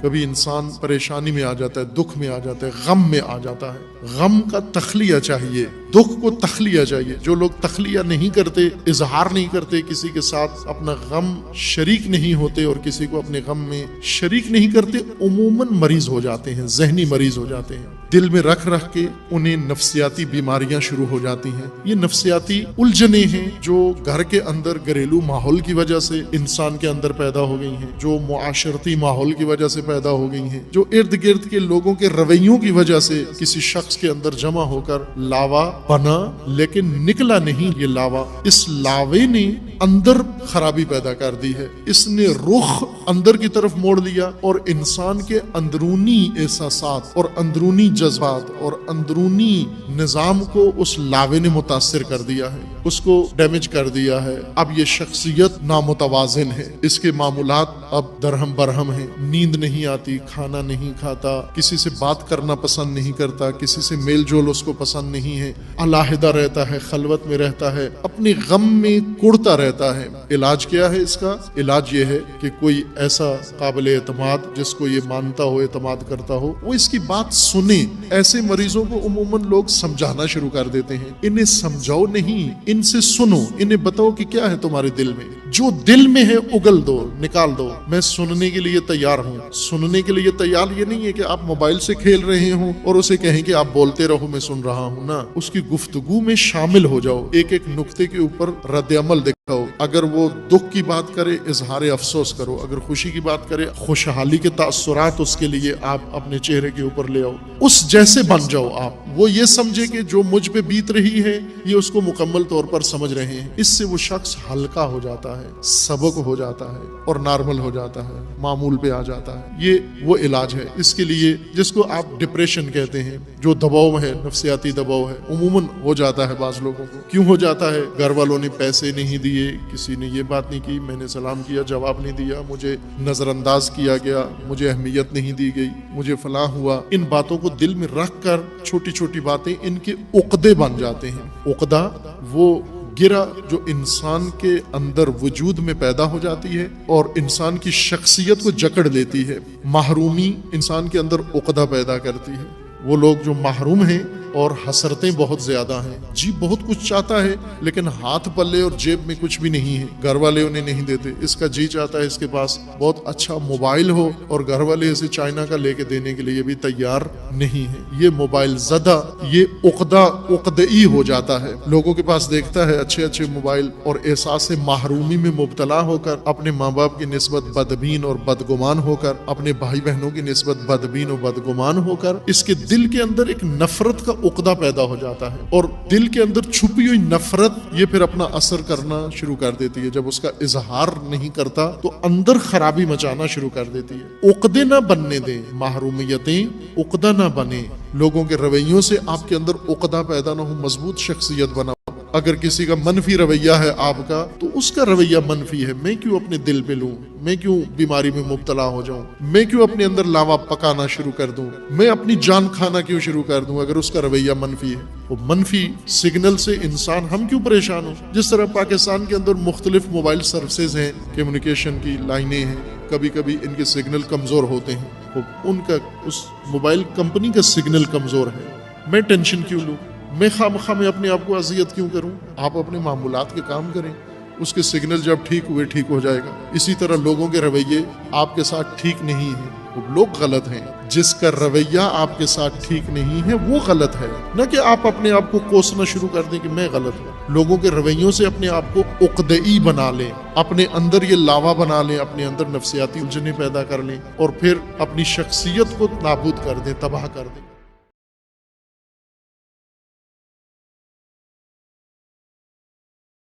کبھی انسان پریشانی میں آ جاتا ہے، دکھ میں آ جاتا ہے، غم میں آ جاتا ہے، غم کا تخلیہ چاہیے، دکھ کو تخلیہ چاہیے۔ جو لوگ تخلیہ نہیں کرتے، اظہار نہیں کرتے، کسی کے ساتھ اپنا غم شریک نہیں ہوتے اور کسی کو اپنے غم میں شریک نہیں کرتے، عموماً مریض ہو جاتے ہیں، ذہنی مریض ہو جاتے ہیں۔ دل میں رکھ کے انہیں نفسیاتی بیماریاں شروع ہو جاتی ہیں۔ یہ نفسیاتی الجھنیں ہیں جو گھر کے اندر گھریلو ماحول کی وجہ سے انسان کے اندر پیدا ہو گئی ہیں، جو معاشرتی ماحول کی وجہ سے پیدا ہو گئی ہیں، جو ارد گرد کے لوگوں کے رویوں کی وجہ سے کسی شخص کے اندر جمع ہو کر لاوا بنا، لیکن نکلا نہیں یہ لاوا۔ اس لاوے نے اندر خرابی پیدا کر دی ہے، اس نے رخ اندر کی طرف موڑ لیا اور انسان کے اندرونی احساسات اور اندرونی جذبات اور اندرونی نظام کو اس لاوے نے متاثر کر دیا ہے، اس کو ڈیمیج کر دیا ہے۔ اب یہ شخصیت نامتوازن ہے، اس کے معمولات اب درہم برہم ہیں، نیند نہیں آتی، کھانا نہیں کھاتا، کسی سے بات کرنا پسند نہیں کرتا، کسی سے میل جول اس کو پسند نہیں ہے، علیحدہ رہتا ہے، خلوت میں رہتا ہے، اپنے غم میں کڑتا رہتا ہے۔ علاج کیا ہے اس کا؟ علاج یہ ہے کہ کوئی ایسا قابل اعتماد جس کو یہ مانتا ہو، اعتماد کرتا ہو، وہ اس کی بات سنے۔ ایسے مریضوں کو عموماً لوگ سمجھانا شروع کر دیتے ہیں۔ انہیں سمجھاؤ نہیں، ان سے سنو، انہیں بتاؤ کہ کیا ہے تمہارے دل میں، جو دل میں ہے اگل دو، نکال دو۔ میں سننے کے لیے تیار ہوں۔ سننے کے لیے تیار یہ نہیں ہے کہ آپ موبائل سے کھیل رہے ہوں اور اسے کہیں کہ آپ بولتے رہو میں سن رہا ہوں، نا، اس کی گفتگو میں شامل ہو جاؤ، ایک ایک نقطے کے اوپر رد عمل دکھاؤ۔ اگر وہ دکھ کی بات کرے، اظہار افسوس کرو، اگر خوشی کی بات کرے، خوشحالی کے تاثرات اس کے لیے آپ اپنے چہرے کے اوپر لے آؤ، اس جیسے بن جاؤ آپ۔ وہ یہ سمجھے کہ جو مجھ پہ بیت رہی ہے یہ اس کو مکمل طور پر سمجھ رہے ہیں۔ اس سے وہ شخص ہلکا ہو جاتا ہے، سبک ہو جاتا ہے اور نارمل ہو جاتا ہے، معمول پہ آ جاتا ہے۔ یہ وہ علاج ہے اس کے لیے جس کو آپ ڈپریشن کہتے ہیں، جو دباؤ ہے، نفسیاتی دباؤ ہے، عموماً ہو جاتا ہے بعض لوگوں کو۔ کیوں ہو جاتا ہے؟ گھر والوں نے پیسے نہیں دیے، کسی نے یہ بات نہیں کی، میں نے سلام کیا جواب نہیں دیا، مجھے نظر انداز کیا گیا، مجھے اہمیت نہیں دی گئی، مجھے فلاں ہوا۔ ان باتوں کو دل میں رکھ کر چھوٹی چھوٹی باتیں ان کے عقدے بن جاتے ہیں۔ عقدہ وہ گرہ جو انسان کے اندر وجود میں پیدا ہو جاتی ہے اور انسان کی شخصیت کو جکڑ لیتی ہے۔ محرومی انسان کے اندر عقدہ پیدا کرتی ہے۔ وہ لوگ جو محروم ہیں اور حسرتیں بہت زیادہ ہیں، جی بہت کچھ چاہتا ہے لیکن ہاتھ پلے اور جیب میں کچھ بھی نہیں ہے، گھر والے انہیں نہیں دیتے۔ اس کا جی چاہتا ہے اس کے پاس بہت اچھا موبائل ہو اور گھر والے اسے چائنا کا لے کے دینے کے لیے بھی تیار نہیں ہے۔ یہ موبائل زدہ، یہ عقدئی ہو جاتا ہے۔ لوگوں کے پاس دیکھتا ہے اچھے اچھے موبائل اور احساس محرومی میں مبتلا ہو کر اپنے ماں باپ کی نسبت بدبین اور بدگمان ہو کر، اپنے بھائی بہنوں کی نسبت بدبین اور بدگمان ہو کر، اس کے دل کے اندر ایک نفرت کا عقدہ پیدا ہو جاتا ہے اور دل کے اندر چھپی ہوئی نفرت یہ پھر اپنا اثر کرنا شروع کر دیتی ہے۔ جب اس کا اظہار نہیں کرتا تو اندر خرابی مچانا شروع کر دیتی ہے۔ عقدے نہ بننے دیں، محرومیتیں عقدہ نہ بنے۔ لوگوں کے رویوں سے آپ کے اندر عقدہ پیدا نہ ہو، مضبوط شخصیت بنا۔ اگر کسی کا منفی رویہ ہے آپ کا تو اس کا رویہ منفی ہے، میں کیوں اپنے دل پہ لوں، میں کیوں بیماری میں مبتلا ہو جاؤں، میں کیوں اپنے اندر لاوا پکانا شروع کر دوں، میں اپنی جان کھانا کیوں شروع کر دوں اگر اس کا رویہ منفی ہے۔ وہ منفی سگنل سے انسان ہم کیوں پریشان ہوں؟ جس طرح پاکستان کے اندر مختلف موبائل سروسز ہیں، کمیونیکیشن کی لائنیں ہیں، کبھی کبھی ان کے سگنل کمزور ہوتے ہیں، تو ان کا اس موبائل کمپنی کا سگنل کمزور ہے، میں ٹینشن کیوں لوں، میں خواہ میں اپنے آپ کو اذیت کیوں کروں؟ آپ اپنے معمولات کے کام کریں، اس کے سگنل جب ٹھیک ہوئے ٹھیک ہو جائے گا۔ اسی طرح لوگوں کے رویے آپ کے ساتھ ٹھیک نہیں ہیں، وہ لوگ غلط ہیں۔ جس کا رویہ آپ کے ساتھ ٹھیک نہیں ہے وہ غلط ہے، نہ کہ آپ اپنے آپ کو کوسنا شروع کر دیں کہ میں غلط ہوں۔ لوگوں کے رویوں سے اپنے آپ کو عقدئی بنا لیں، اپنے اندر یہ لاوا بنا لیں، اپنے اندر نفسیاتی الجھنیں پیدا کر لیں اور پھر اپنی شخصیت کو نابود کر دیں، تباہ کر دیں۔